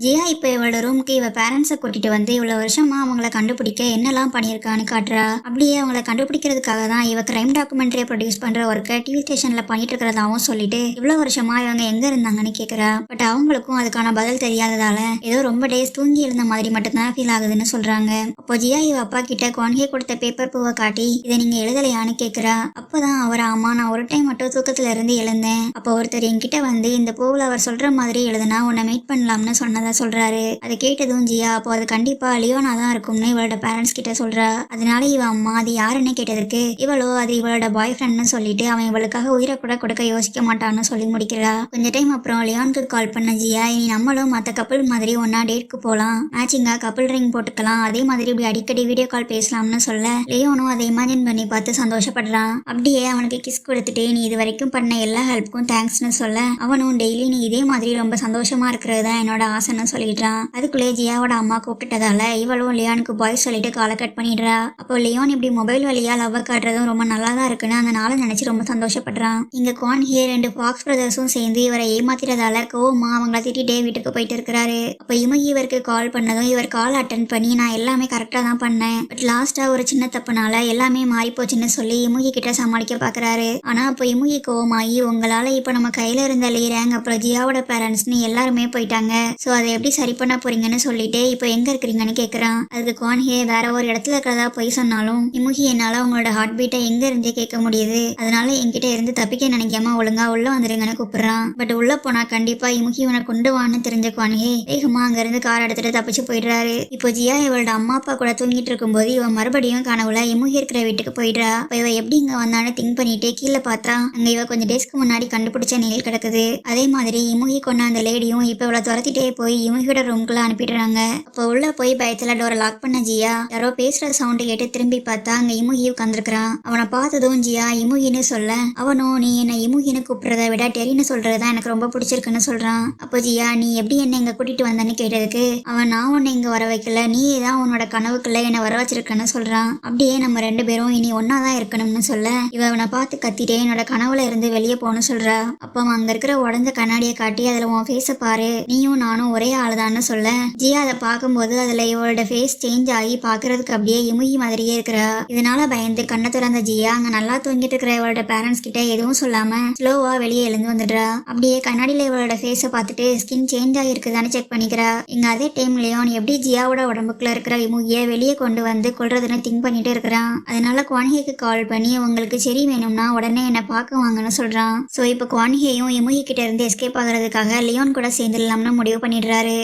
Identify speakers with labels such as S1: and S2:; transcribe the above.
S1: ஜியா இப்ப இவளோட ரூமுக்கு இவ பேரண்ட்ஸ கூட்டிட்டு வந்து இவ்வளவு வருஷமா அவங்கள கண்டுபிடிக்க என்னெல்லாம் பண்ணியிருக்கான்னு காட்டுறா. அப்படியே அவங்கள கண்டுபிடிக்கிறதுக்காக தான் இவ கிரைம் டாக்குமெண்ட்ரியை ப்ரொடியூஸ் பண்ற ஒர்க்கை டிவி ஸ்டேஷன்ல பண்ணிட்டு இருக்கிறதாவும் சொல்லிட்டு இவ்வளவு வருஷமா இவங்க எங்க இருந்தாங்கன்னு கேக்குறா. பட் அவங்களுக்கும் அதுக்கான பதில் தெரியாததால ஏதோ ரொம்ப டேஸ் தூங்கி எழுந்த மாதிரி மட்டும்தான் ஃபீல் ஆகுதுன்னு சொல்றாங்க. அப்போ ஜியா இவ அப்பா கிட்ட குவான்ஹே கொடுத்த பேப்பர் பூவை காட்டி இதை நீங்க எழுதலையான்னு கேக்குறா. அப்பதான் அவர் ஆமா நான் ஒரு டைம் மட்டும் தூக்கத்துல இருந்து எழுந்தேன். அப்போ ஒருத்தர் என்கிட்ட வந்து இந்த பூவில் அவர் சொல்ற மாதிரி எழுதுனா உன்னை மீட் பண்ணலாம்னு சொன்னதா சொல்றாரு. அதை கேட்டதும் ஜியா அப்போ அது கண்டிப்பா லியோனா தான் இருக்கும்னு இவளோட பேரண்ட்ஸ் கிட்ட சொல்றா. அதனால இவ அம்மா அது யாருன்னு கேட்டதற்கு இவளோ அது இவளோட பாய் ஃப்ரெண்ட்னு சொல்லிட்டு அவன் இவளுக்காக உயிரை கூட கொடுக்க யோசிக்க மாட்டான்னு சொல்லி முடிக்கிறா. கொஞ்ச டைம் அப்புறம் லியோனுக்கு கால் பண்ண ஜியா இனி நம்மளும் மற்ற கப்பல் மாதிரி ஒன்னா டேட்க்கு போலாம், மேட்சிங்கா கப்பல் ரிங் போட்டுக்கலாம், அதே மாதிரி இப்படி அடிக்கடி வீடியோ கால் பேசலாம்னு சொல்ல லியோனும் அதை இமேஜின் பண்ணி பார்த்து சந்தோஷப்படுறான். அப்படியே அவனுக்கு கிஸ் கொடுத்துட்டு நீ இது வரைக்கும் பண்ண எல்லா ஹெல்ப்புக்கும் தேங்க்ஸ்னு சொல்ல அவனும் டெய்லி நீ இதே மாதிரி ரொம்ப சந்தோஷமா இருக்கிறது தான் என்னோட ஆசைன்னு சொல்லிடுறான். அதுக்குள்ளே ஜியாவோட அம்மா கூப்பிட்டதால இவளும் லியானுக்கு பாய் சொல்லிட்டு காலை கட் பண்ணிடுறா. அப்போ லியோன் இப்படி மொபைல் வழியா லவ் காட்டுறதும் ரொம்ப நல்லா தான் இருக்குன்னு அந்த நாளை நினைச்சு ரொம்ப சந்தோஷப்படுறான். இங்க குவான்ஹே ரெண்டு ஃபாக்ஸ் பிரதர்ஸும் சேர்ந்து இவரை ஏமாத்திரதால கோவமா அவங்கள திட்டிட்டே வீட்டுக்கு போயிட்டு இருக்கிறாரு. அப்போ இமுகி இவருக்கு கால் பண்ணதும் இவர் கால் அட்டன் பண்ணி நான் எல்லாமே கரெக்டா தான் பண்ணேன், பட் லாஸ்டா ஒரு சின்ன தப்புனால எல்லாமே மாறி போச்சுன்னு சொல்லி இமுகி கிட்ட சமாளிக்க பாக்குறாரு. ஆனா அப்போ இமுகி கோவமாயி உங்களால இப்ப நம்ம கையில இருந்த லீரேங் அப்புறம் ஜியாவோட பேரண்ட்ஸ்னு எல்லாருமே போயிட்டாங்க, சோ அதை எப்படி சரி பண்ண போறீங்கன்னு சொல்லிட்டு இப்போ எங்க இருக்கிறீங்கன்னு கேக்குறான். அதுக்கு குவான்ஹே வேற ஒரு இடத்துல இருக்கிறதா போய் சொன்னாலும் இமுகி என்னால உங்களோட ஹார்ட் பீட்டை எங்க இருந்தே கேட்க முடியுது, அதனால என்கிட்ட இருந்து தப்பிக்க நினைக்காம ஒழுங்கா உள்ள வந்துருங்கன்னு கூப்பிடுறான். பட் உள்ள போனா கண்டிப்பா இமுகி இவனை கொண்டு வான்னு தெரிஞ்ச குவான்ஹே வேகமா அங்க இருந்து கார் எடுத்துட்டு தப்பிச்சு போயிடுறாரு. இப்போ ஜியா இவளோட அம்மா அப்பா கூட தூங்கிட்டு இருக்கும்போது இவன் மறுபடியும் கனவுல இமுகி இருக்கிற வீட்டுக்கு போயிடுறா. இப்போ இவ எப்படி இங்க வந்தான்னு திங்க் பண்ணிட்டு கீழே பார்த்தா அங்க இவ கொஞ்சம் டேஸ்க்கு முன்னாடி கண்டுபிடிச்ச நெயில் கிடக்குது. அதே மாதிரி இமுகி கொண்ட அந்த லேடியும் இப்ப இவளை துரத்திட்டே போய் இமுகியோட ரூம்குள்ள அனுப்பிடுறாங்க. அப்போ உள்ள போய் பயத்துல டோரை லாக் பண்ண ஜியா யாரோ பேசுற சவுண்ட் கேட்டு திரும்பி பார்த்தா அங்க இமுகி உட்காந்துருக்கான். அவனை பார்த்ததும் ஜியா இமுகின்னு சொல்ல அவனும் நீ என்ன இமுகின்னு கூப்பிடுறத விட டெரின்னு சொல்றதுதான் எனக்கு ரொம்ப பிடிச்சிருக்குன்னு சொல்றான். அப்போ ஜியா நீ எப்படி என்ன இங்க கூட்டிட்டு வந்தன்னு கேட்டதுக்கு அவன் நான் உன்னை இங்க வர வைக்கல, நீ தான் உன்னோட கனவுக்குள்ள என்ன வர வச்சிருக்கன்னு சொல்றான். அப்படியே நம்ம ரெண்டு பேரும் இனி ஒன்னாதான் இருக்கணும்னு சொல்ல இவ அவனை பார்த்து கத்திட்டே என்னோட கனவுல இருந்து வெளியே போகணும்னு சொல்றா. அப்போ அவன் அங்க இருக்கிற உடஞ்ச கண்ணாடியை காட்டி அதுல உன் ஃபேஸ பாரு, நீயும் நானும் ஒரே ஆளுதான்னு சொல்ல ஜியா அதை பார்க்கும்போது அதுல இவளோட ஃபேஸ் சேஞ்ச் ஆகி பாக்குறதுக்கு அப்படியே இமுகி மாதிரியே இருக்கிறா. இதனால பயந்து கண்ணை திறந்த ஜியா அங்க நல்லா தூங்கிட்டு இருக்கிற இவளோட பேரண்ட்ஸ் கிட்ட எதுவும் சொல்லாம ஸ்லோவா வெளியே எழுந்து வந்துடுறா. அப்படியே கண்ணாடியில இவளோட ஃபேஸை பார்த்துட்டு ஸ்கின் சேஞ்ச் ஆகிருக்குதான்னு செக் பண்ணிக்கிறா. இங்க அதே டைம் லியோன் எப்படி ஜியாவோட உடம்புக்குள்ள இருக்கிற இமுகியை வெளியே கொண்டு வந்து கொள்றதுன்னு திங்க் பண்ணிட்டு இருக்கிறான். அதனால குவான்ஹேக்கு கால் பண்ணி உங்களுக்கு சரி வேணும்னா உடனே என்ன பார்க்க வாங்கன்னு சொல்றான். சோ இப்போ குவான்ஹேயும் இமுகி கிட்ட இருந்து எஸ்கேப் ஆகுறதுக்காக லியோன் கூட சேர்ந்துடலாம்னு முடிவு பண்ணிடுறாரு.